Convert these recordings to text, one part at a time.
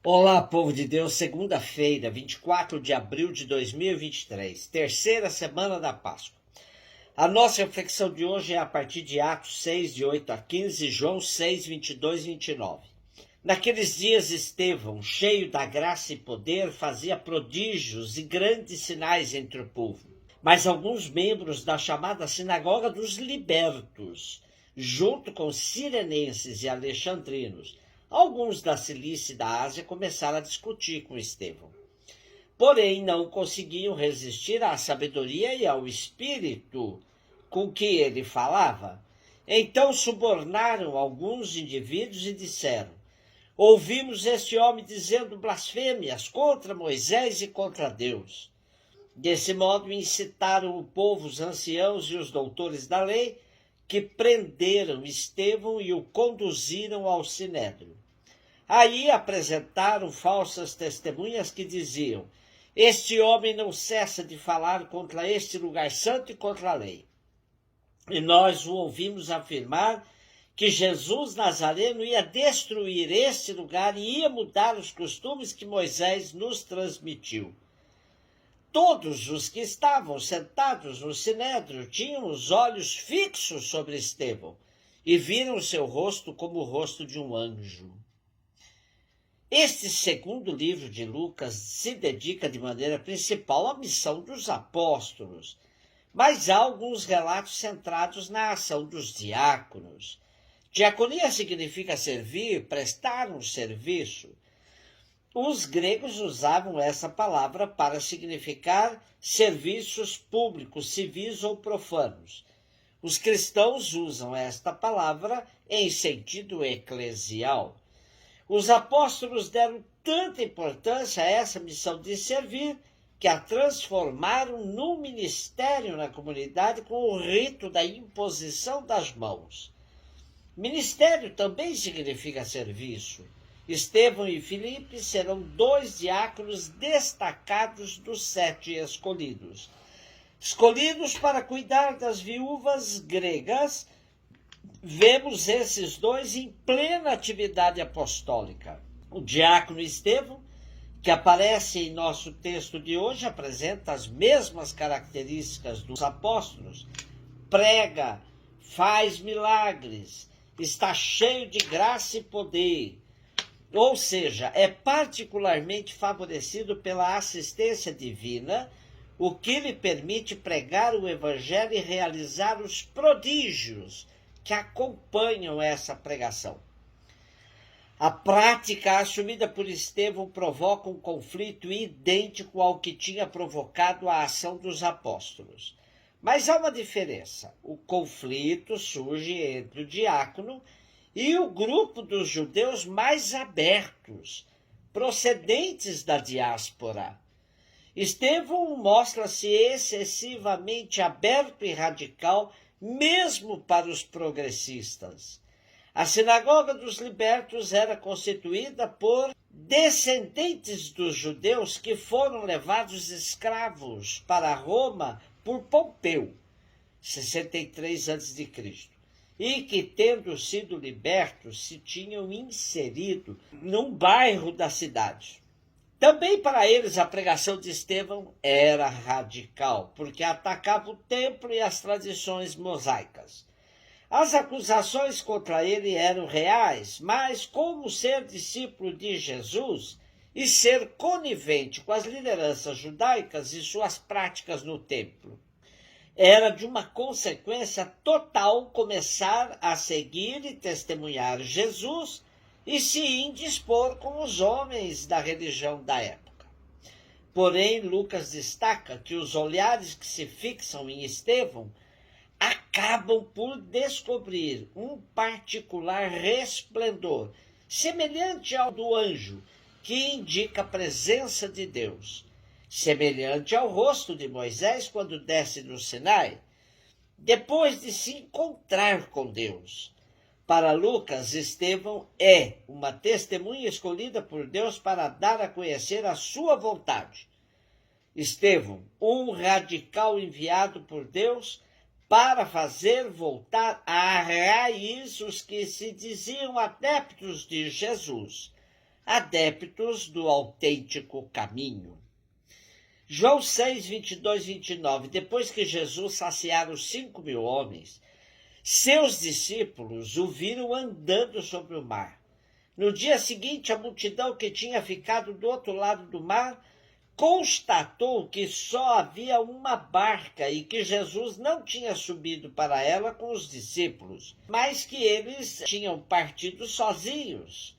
Olá, povo de Deus, segunda-feira, 24 de abril de 2023, terceira semana da Páscoa. A nossa reflexão de hoje é a partir de Atos 6, de 8 a 15, João 6, 22 e 29. Naqueles dias Estevão, cheio da graça e poder, fazia prodígios e grandes sinais entre o povo. Mas alguns membros da chamada Sinagoga dos Libertos, junto com sirenenses e alexandrinos, alguns da Cilícia e da Ásia, começaram a discutir com Estevão. Porém, não conseguiam resistir à sabedoria e ao espírito com que ele falava. Então subornaram alguns indivíduos e disseram: ouvimos este homem dizendo blasfêmias contra Moisés e contra Deus. Desse modo incitaram o povo, os anciãos e os doutores da lei, que prenderam Estevão e o conduziram ao sinédrio. Aí apresentaram falsas testemunhas que diziam: este homem não cessa de falar contra este lugar santo e contra a lei. E nós o ouvimos afirmar que Jesus Nazareno ia destruir este lugar e ia mudar os costumes que Moisés nos transmitiu. Todos os que estavam sentados no sinédrio tinham os olhos fixos sobre Estevão e viram seu rosto como o rosto de um anjo. Este segundo livro de Lucas se dedica de maneira principal à missão dos apóstolos, mas há alguns relatos centrados na ação dos diáconos. Diaconia significa servir, prestar um serviço. Os gregos usavam essa palavra para significar serviços públicos, civis ou profanos. Os cristãos usam esta palavra em sentido eclesial. Os apóstolos deram tanta importância a essa missão de servir que a transformaram num ministério na comunidade com o rito da imposição das mãos. Ministério também significa serviço. Estevão e Filipe serão dois diáconos destacados dos 7 escolhidos. Escolhidos para cuidar das viúvas gregas, vemos esses dois em plena atividade apostólica. O diácono Estevão, que aparece em nosso texto de hoje, apresenta as mesmas características dos apóstolos. Prega, faz milagres, está cheio de graça e poder. Ou seja, é particularmente favorecido pela assistência divina, o que lhe permite pregar o evangelho e realizar os prodígios que acompanham essa pregação. A prática assumida por Estevão provoca um conflito idêntico ao que tinha provocado a ação dos apóstolos. Mas há uma diferença. O conflito surge entre o diácono e o grupo dos judeus mais abertos, procedentes da diáspora. Estevão mostra-se excessivamente aberto e radical, mesmo para os progressistas. A Sinagoga dos Libertos era constituída por descendentes dos judeus que foram levados escravos para Roma por Pompeu, 63 a.C., e que, tendo sido libertos, se tinham inserido num bairro da cidade. Também para eles a pregação de Estevão era radical, porque atacava o templo e as tradições mosaicas. As acusações contra ele eram reais, mas como ser discípulo de Jesus e ser conivente com as lideranças judaicas e suas práticas no templo? Era de uma consequência total começar a seguir e testemunhar Jesus e se indispor com os homens da religião da época. Porém, Lucas destaca que os olhares que se fixam em Estevão acabam por descobrir um particular resplendor, semelhante ao do anjo, que indica a presença de Deus, semelhante ao rosto de Moisés quando desce do Sinai, depois de se encontrar com Deus. Para Lucas, Estevão é uma testemunha escolhida por Deus para dar a conhecer a sua vontade. Estevão, um radical enviado por Deus para fazer voltar à raiz os que se diziam adeptos de Jesus, adeptos do autêntico caminho. João 6, 22, 29. Depois que Jesus saciara os 5.000 homens, seus discípulos o viram andando sobre o mar. No dia seguinte, a multidão que tinha ficado do outro lado do mar constatou que só havia uma barca e que Jesus não tinha subido para ela com os discípulos, mas que eles tinham partido sozinhos.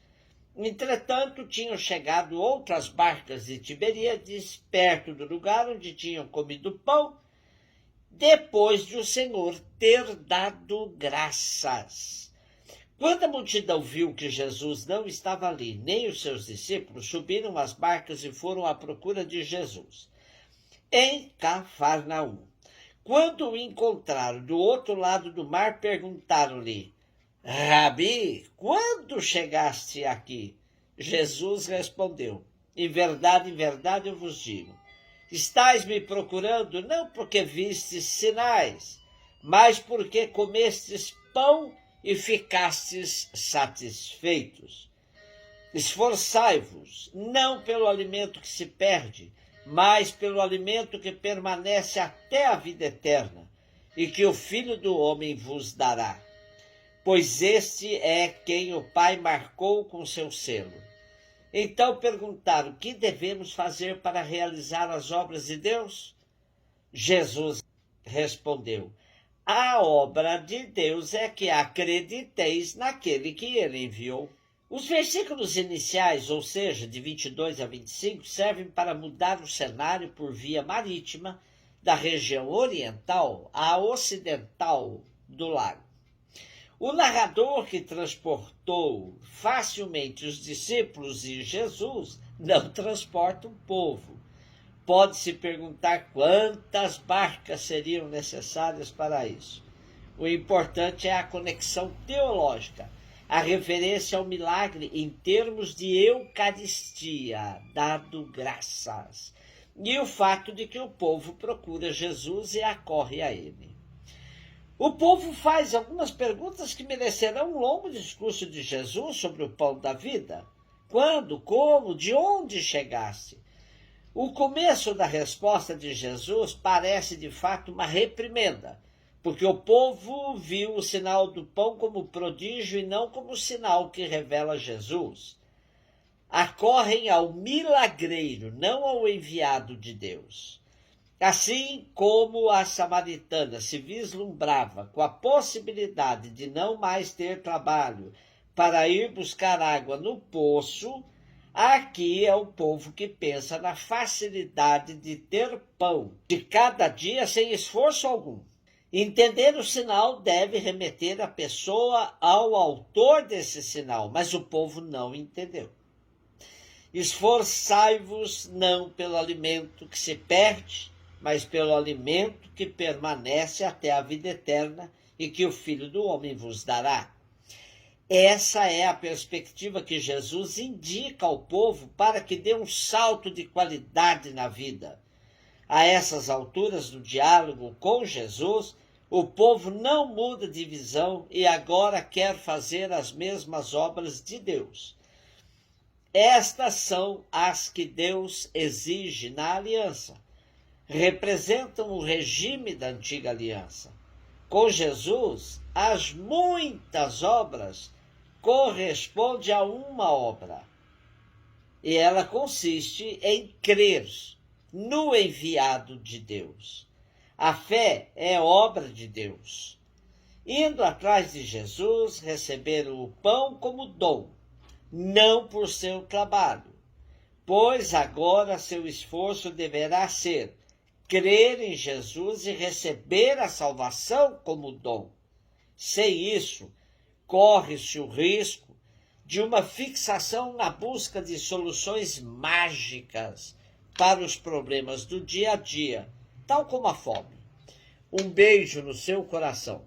Entretanto, tinham chegado outras barcas de Tiberíades, perto do lugar onde tinham comido pão, depois de o Senhor ter dado graças. Quando a multidão viu que Jesus não estava ali, nem os seus discípulos, subiram às barcas e foram à procura de Jesus. Em Cafarnaum. Quando o encontraram do outro lado do mar, perguntaram-lhe: Rabi, quando chegaste aqui? Jesus respondeu: em verdade, eu vos digo, estais me procurando não porque vistes sinais, mas porque comestes pão e ficastes satisfeitos. Esforçai-vos, não pelo alimento que se perde, mas pelo alimento que permanece até a vida eterna, e que o Filho do Homem vos dará. Pois este é quem o Pai marcou com seu selo. Então perguntaram: o que devemos fazer para realizar as obras de Deus? Jesus respondeu: a obra de Deus é que acrediteis naquele que ele enviou. Os versículos iniciais, ou seja, de 22 a 25, servem para mudar o cenário por via marítima da região oriental à ocidental do lago. O narrador que transportou facilmente os discípulos e Jesus não transporta um povo. Pode-se perguntar quantas barcas seriam necessárias para isso. O importante é a conexão teológica, a referência ao milagre em termos de Eucaristia, dado graças, e o fato de que o povo procura Jesus e acorre a ele. O povo faz algumas perguntas que merecerão um longo discurso de Jesus sobre o pão da vida. Quando, como, de onde chegaste? O começo da resposta de Jesus parece de fato uma reprimenda, porque o povo viu o sinal do pão como prodígio e não como sinal que revela Jesus. Acorrem ao milagreiro, não ao enviado de Deus. Assim como a samaritana se vislumbrava com a possibilidade de não mais ter trabalho para ir buscar água no poço, aqui é o povo que pensa na facilidade de ter pão de cada dia sem esforço algum. Entender o sinal deve remeter a pessoa ao autor desse sinal, mas o povo não entendeu. Esforçai-vos não pelo alimento que se perde, mas pelo alimento que permanece até a vida eterna e que o Filho do Homem vos dará. Essa é a perspectiva que Jesus indica ao povo para que dê um salto de qualidade na vida. A essas alturas do diálogo com Jesus, o povo não muda de visão e agora quer fazer as mesmas obras de Deus. Estas são as que Deus exige na aliança. Representam o regime da antiga aliança. Com Jesus, as muitas obras correspondem a uma obra. E ela consiste em crer no enviado de Deus. A fé é obra de Deus. Indo atrás de Jesus, receberam o pão como dom, não por seu trabalho, pois agora seu esforço deverá ser crer em Jesus e receber a salvação como dom. Sem isso, corre-se o risco de uma fixação na busca de soluções mágicas para os problemas do dia a dia, tal como a fome. Um beijo no seu coração.